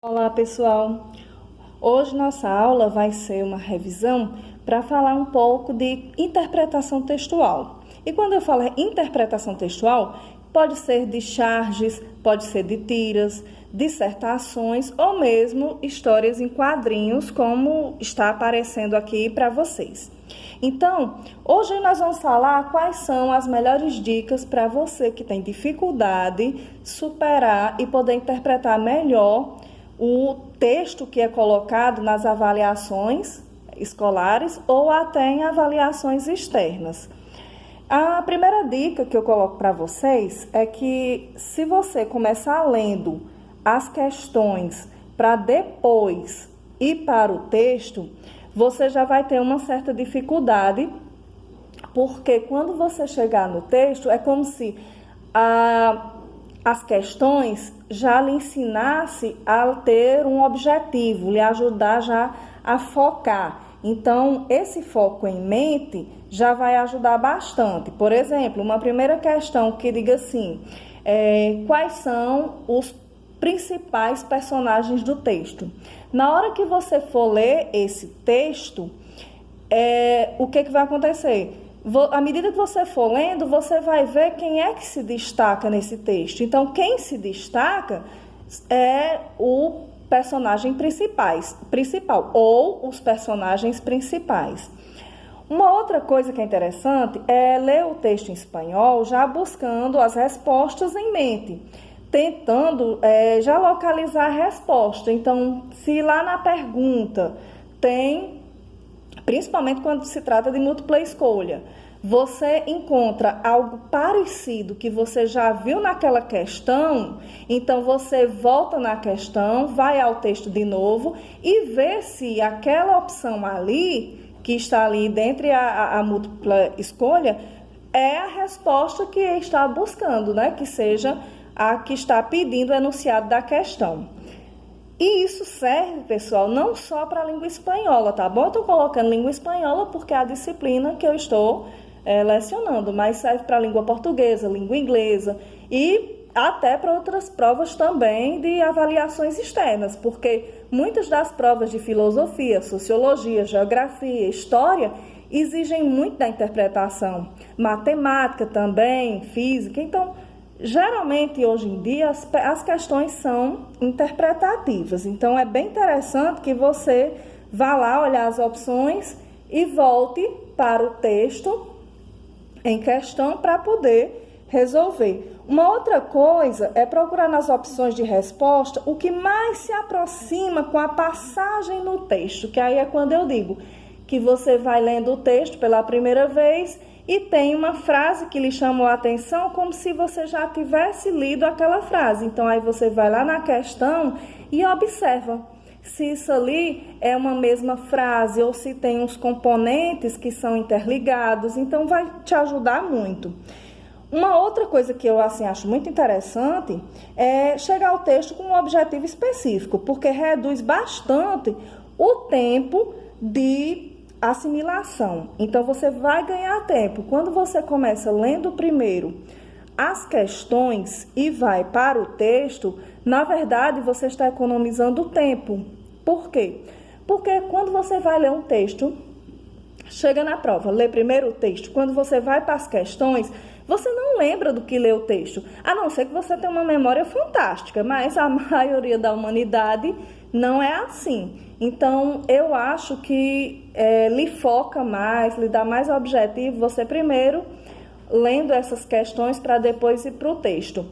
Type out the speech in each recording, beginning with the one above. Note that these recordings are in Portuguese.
Olá, pessoal! Hoje nossa aula vai ser uma revisão para falar um pouco de interpretação textual. E quando eu falo interpretação textual, pode ser de charges, pode ser de tiras, dissertações ou mesmo histórias em quadrinhos, como está aparecendo aqui para vocês. Então, hoje nós vamos falar quais são as melhores dicas para você que tem dificuldade superar e poder interpretar melhor o texto que é colocado nas avaliações escolares ou até em avaliações externas. A primeira dica que eu coloco para vocês é que se você começar lendo as questões para depois ir para o texto, você já vai ter uma certa dificuldade, porque quando você chegar no texto, é como se as questões já lhe ensinasse a ter um objetivo, lhe ajudar já a focar. Então, esse foco em mente já vai ajudar bastante. Por exemplo, uma primeira questão que diga assim, quais são os principais personagens do texto? Na hora que você for ler esse texto, o que vai acontecer? À medida que você for lendo, você vai ver quem é que se destaca nesse texto. Então, quem se destaca é o personagem principal ou os personagens principais. Uma outra coisa que é interessante é ler o texto em espanhol já buscando as respostas em mente, tentando já localizar a resposta. Então, se lá na pergunta tem, principalmente quando se trata de múltipla escolha, você encontra algo parecido que você já viu naquela questão, então você volta na questão, vai ao texto de novo e vê se aquela opção ali, que está ali dentre a múltipla escolha, é a resposta que está buscando, né? Que seja a que está pedindo o enunciado da questão. E isso serve, pessoal, não só para a língua espanhola, tá bom? Eu estou colocando língua espanhola porque é a disciplina que eu estou lecionando, mas serve para a língua portuguesa, língua inglesa e até para outras provas também de avaliações externas, porque muitas das provas de filosofia, sociologia, geografia, história exigem muito da interpretação, matemática também, física. Então, geralmente, hoje em dia, as questões são interpretativas. Então, é bem interessante que você vá lá olhar as opções e volte para o texto em questão para poder resolver. Uma outra coisa é procurar nas opções de resposta o que mais se aproxima com a passagem no texto, que aí é quando eu digo que você vai lendo o texto pela primeira vez e tem uma frase que lhe chamou a atenção como se você já tivesse lido aquela frase. Então, aí você vai lá na questão e observa se isso ali é uma mesma frase ou se tem uns componentes que são interligados. Então, vai te ajudar muito. Uma outra coisa que eu acho muito interessante é chegar ao texto com um objetivo específico, porque reduz bastante o tempo de assimilação. Então, você vai ganhar tempo. Quando você começa lendo primeiro as questões e vai para o texto, na verdade, você está economizando tempo. Por quê? Porque quando você vai ler um texto, chega na prova, lê primeiro o texto, quando você vai para as questões, você não lembra do que lê o texto, a não ser que você tenha uma memória fantástica, mas a maioria da humanidade não é assim. Então, eu acho que lhe foca mais, lhe dá mais objetivo você primeiro lendo essas questões para depois ir para o texto.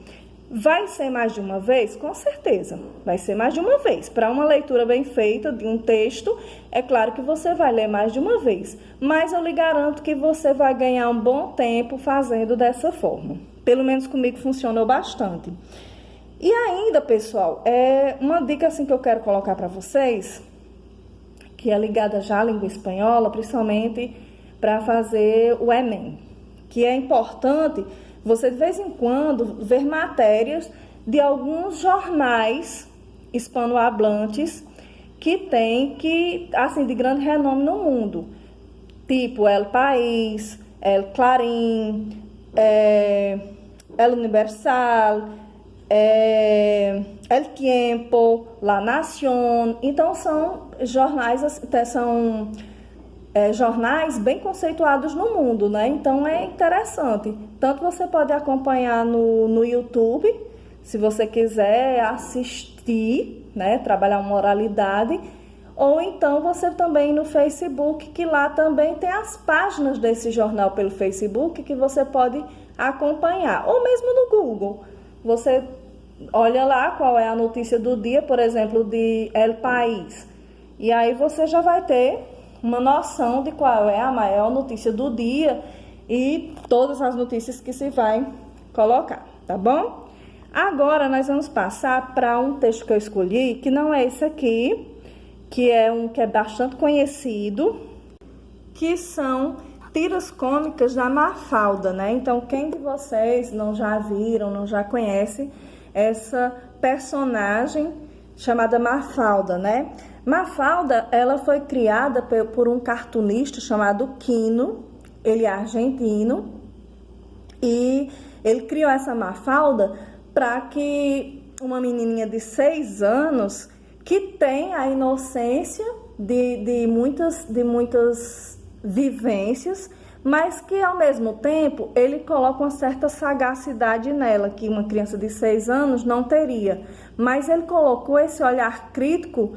Vai ser mais de uma vez? Com certeza, vai ser mais de uma vez. Para uma leitura bem feita de um texto, é claro que você vai ler mais de uma vez, mas eu lhe garanto que você vai ganhar um bom tempo fazendo dessa forma. Pelo menos comigo funcionou bastante. E ainda, pessoal, uma dica assim que eu quero colocar para vocês, que é ligada já à língua espanhola, principalmente para fazer o Enem, que é importante você de vez em quando ver matérias de alguns jornais hispanohablantes que assim, de grande renome no mundo, tipo El País, El Clarín, El Universal, El Tiempo, La Nación. Então são jornais, jornais bem conceituados no mundo, né? Então é interessante. Tanto você pode acompanhar no YouTube, se você quiser assistir, né? Trabalhar uma oralidade. Ou então você também no Facebook, que lá também tem as páginas desse jornal pelo Facebook que você pode acompanhar. Ou mesmo no Google. Você olha lá qual é a notícia do dia, por exemplo, de El País. E aí você já vai ter uma noção de qual é a maior notícia do dia e todas as notícias que se vai colocar, tá bom? Agora nós vamos passar para um texto que eu escolhi, que não é esse aqui, que é um que é bastante conhecido, que são tiras cômicas da Mafalda, né? Então, quem de vocês não já viram, não já conhece essa personagem chamada Mafalda, né? Mafalda, ela foi criada por um cartunista chamado Quino, ele é argentino, e ele criou essa Mafalda para que uma menininha de 6 anos, que tem a inocência de muitas vivências, mas que ao mesmo tempo ele coloca uma certa sagacidade nela, que uma criança de 6 anos não teria. Mas ele colocou esse olhar crítico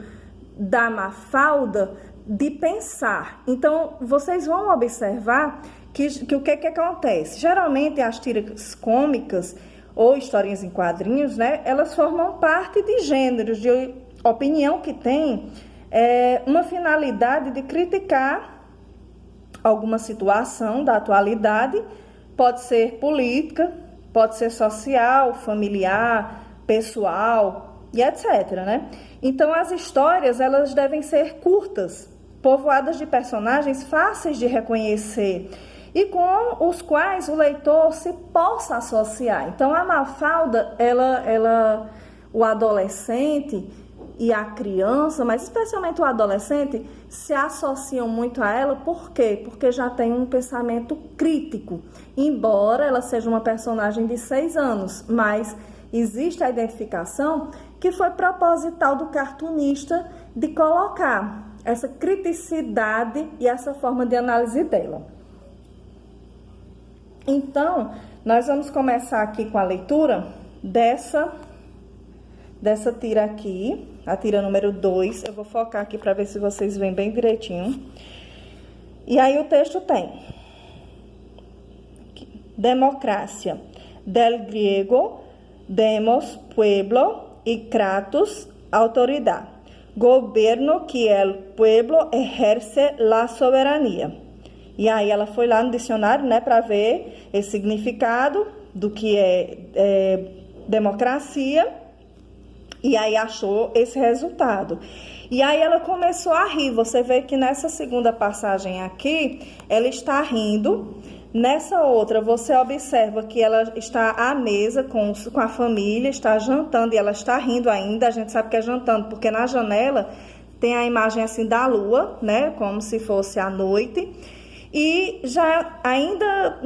da Mafalda de pensar. Então, vocês vão observar que o que acontece? Geralmente as tiras cômicas ou historinhas em quadrinhos, né, elas formam parte de gêneros de opinião que tem uma finalidade de criticar alguma situação da atualidade, pode ser política, pode ser social, familiar, pessoal e etc, né? Então as histórias, elas devem ser curtas, povoadas de personagens fáceis de reconhecer e com os quais o leitor se possa associar. Então a Mafalda, o adolescente e a criança, mas especialmente o adolescente, se associam muito a ela. Por quê? Porque já tem um pensamento crítico. Embora ela seja uma personagem de 6 anos, mas existe a identificação que foi proposital do cartunista de colocar essa criticidade e essa forma de análise dela. Então, nós vamos começar aqui com a leitura dessa tira aqui, a tira número 2. Eu vou focar aqui para ver se vocês veem bem direitinho. E aí o texto tem: Democracia, del griego, demos, pueblo, y kratos, autoridad. Governo que el pueblo ejerce la soberania. E aí ela foi lá no dicionário, né, para ver esse significado do que é democracia. E aí achou esse resultado. E aí ela começou a rir. Você vê que nessa segunda passagem aqui, ela está rindo. Nessa outra, você observa que ela está à mesa com a família, está jantando e ela está rindo ainda. A gente sabe que é jantando, porque na janela tem a imagem assim da lua, né? Como se fosse a noite. E já ainda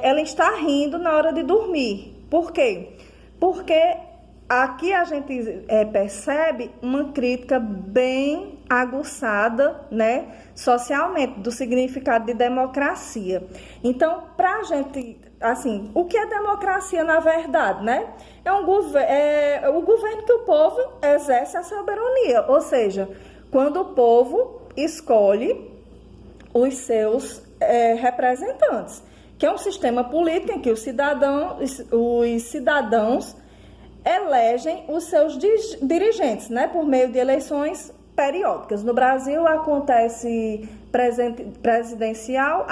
ela está rindo na hora de dormir. Por quê? Porque aqui a gente percebe uma crítica bem aguçada, né, socialmente, do significado de democracia. Então, para a gente, assim, o que é democracia na verdade, né? É o governo que o povo exerce a soberania, ou seja, quando o povo escolhe os seus representantes, que é um sistema político em que os cidadãos elegem os seus dirigentes, né, por meio de eleições periódicas. No Brasil acontece presidencial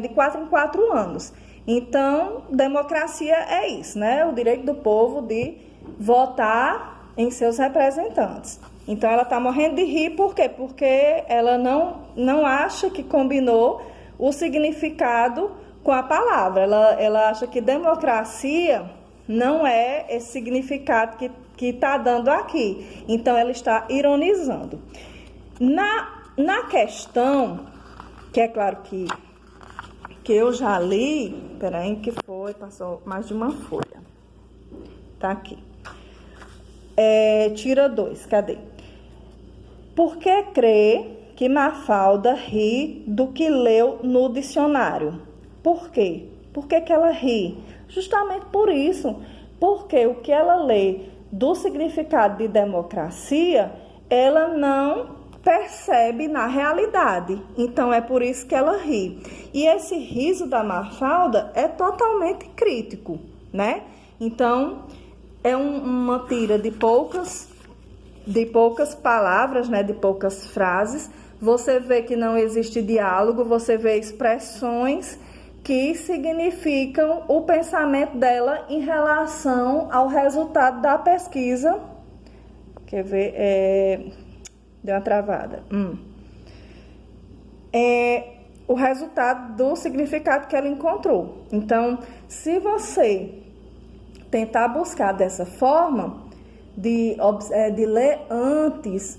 de 4 em 4 anos. Então, democracia é isso, né, o direito do povo de votar em seus representantes. Então, ela está morrendo de rir, por quê? Porque ela não acha que combinou o significado com a palavra. Ela acha que democracia não é esse significado que está dando aqui. Então, ela está ironizando. Na questão, que é claro que eu já li, peraí, passou mais de uma folha. Tá aqui. Tira 2, cadê? Por que crê que Mafalda ri do que leu no dicionário? Por quê? Por que ela ri? Justamente por isso, porque o que ela lê do significado de democracia, ela não percebe na realidade. Então, é por isso que ela ri. E esse riso da Mafalda é totalmente crítico, né? Então, é uma tira de poucas palavras, né? De poucas frases. Você vê que não existe diálogo, você vê expressões que significam o pensamento dela em relação ao resultado da pesquisa. Quer ver? Deu uma travada. O resultado do significado que ela encontrou. Então, se você tentar buscar dessa forma, de ler antes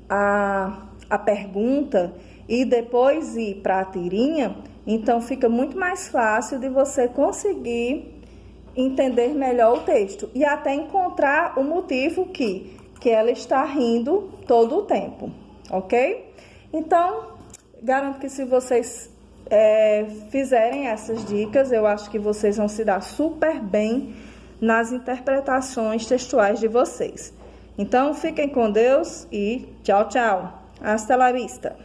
a pergunta e depois ir para a tirinha, então fica muito mais fácil de você conseguir entender melhor o texto e até encontrar o motivo que ela está rindo todo o tempo, ok? Então, garanto que se vocês fizerem essas dicas, eu acho que vocês vão se dar super bem nas interpretações textuais de vocês. Então, fiquem com Deus e tchau, tchau. Hasta la vista.